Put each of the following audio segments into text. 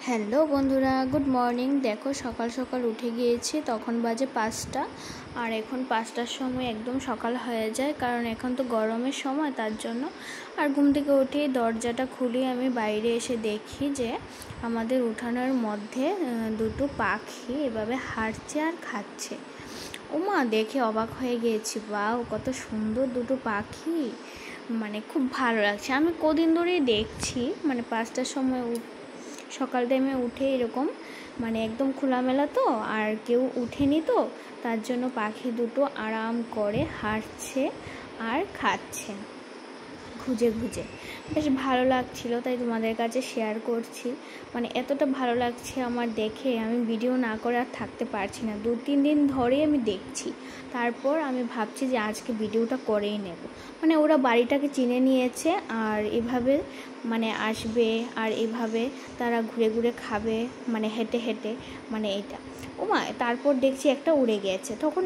Hello বন্ধুরা, good morning. দেখো সকাল সকাল উঠে গিয়েছি, তখন বাজে 5টা। আর এখন 5টার সময় একদম সকাল হয়ে যায়, কারণ এখন তো গরমের সময়, তার জন্য। আর ঘুম থেকে উঠেই দরজাটা খুলে আমি বাইরে এসে দেখি যে আমাদের উঠানের মধ্যে দুটো পাখি এভাবে হাঁটছে আর খাচ্ছে। ওমা, দেখে অবাক হয়ে গিয়েছি, বাহ কত সুন্দর দুটো পাখি, মানে খুব ভালো লাগছে। আমি কদিন ধরেই দেখছি, মানে 5টার সময় সকাল টাইমে উঠে এরকম, মানে একদম খোলামেলা তো, আর কেউ উঠেনি তো, তার জন্য পাখি দুটো আরাম করে হাঁটছে আর খাচ্ছে খুঁজে খুঁজে। বেশ ভালো লাগছিল, তাই তোমাদের কাছে শেয়ার করছি। মানে এতটা ভালো লাগছে আমার দেখে, আমি ভিডিও না করে আর থাকতে পারছি না। 2-3 দিন ধরেই আমি দেখছি, তারপর আমি ভাবছি যে আজকে ভিডিওটা করেই নেব। মানে ওরা বাড়িটাকে চিনে নিয়েছে, আর এভাবে মানে আসবে, আর এভাবে তারা ঘুরে ঘুরে খাবে, মানে হেঁটে হেঁটে, মানে এইটা। ওমা, তারপর দেখছি একটা উড়ে গেছে। তখন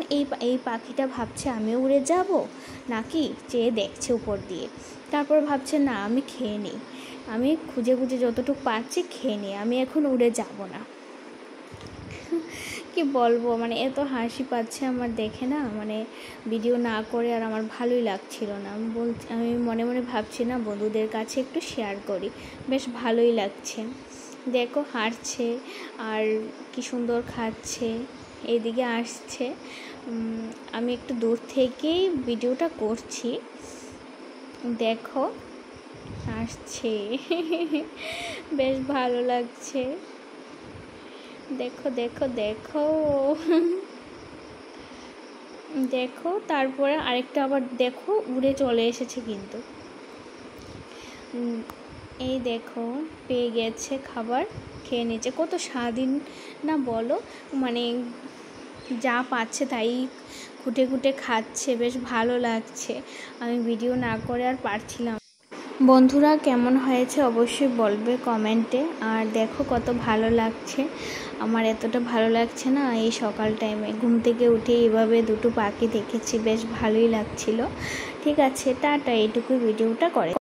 এই পাখিটা ভাবছে আমিও উড়ে যাব নাকি, চেয়ে দেখছে উপর দিয়ে। তারপর ভাবছে না, আমি খেয়ে নিই, আমি খুঁজে খুঁজে যতটুকু পারছি খেয়ে নিই, আমি এখন উড়ে যাব না। কি বলবো, মানে এত হাসি পাচ্ছে আমার দেখে না, মানে ভিডিও না করে আর আমার ভালোই লাগছিল না। আমি মনে মনে ভাবছি না, বন্ধুদের কাছে একটু শেয়ার করি, বেশ ভালোই লাগছে। দেখো হাঁটছে আর কি সুন্দর খাচ্ছে, এইদিকে আসছে। আমি একটু দূর থেকেই ভিডিওটা করছি, দেখো আসছে, বেশ ভালো লাগছে। দেখো দেখো দেখো দেখো, তারপরে আরেকটা আবার দেখো উড়ে চলে এসেছে, কিন্তু এই দেখো পেয়ে গেছে খাবার, খেয়ে নিচ্ছে। কত স্বাধীন না বলো, মানে যা পাচ্ছে তাই খুঁটে খুঁটে খাচ্ছে, বেশ ভালো লাগছে। আমি ভিডিও না করে আর পারছিলাম। বন্ধুরা কেমন হয়েছে অবশ্যই বলবে কমেন্টে। আর দেখো কত ভালো লাগছে, আমার এতটা ভালো লাগছে না এই সকাল টাইমে ঘুম থেকে উঠে এভাবে দুটো পাখি দেখেছি, বেশ ভালোই লাগছিল। ঠিক আছে, টাটা, এইটুকুই ভিডিওটা করে।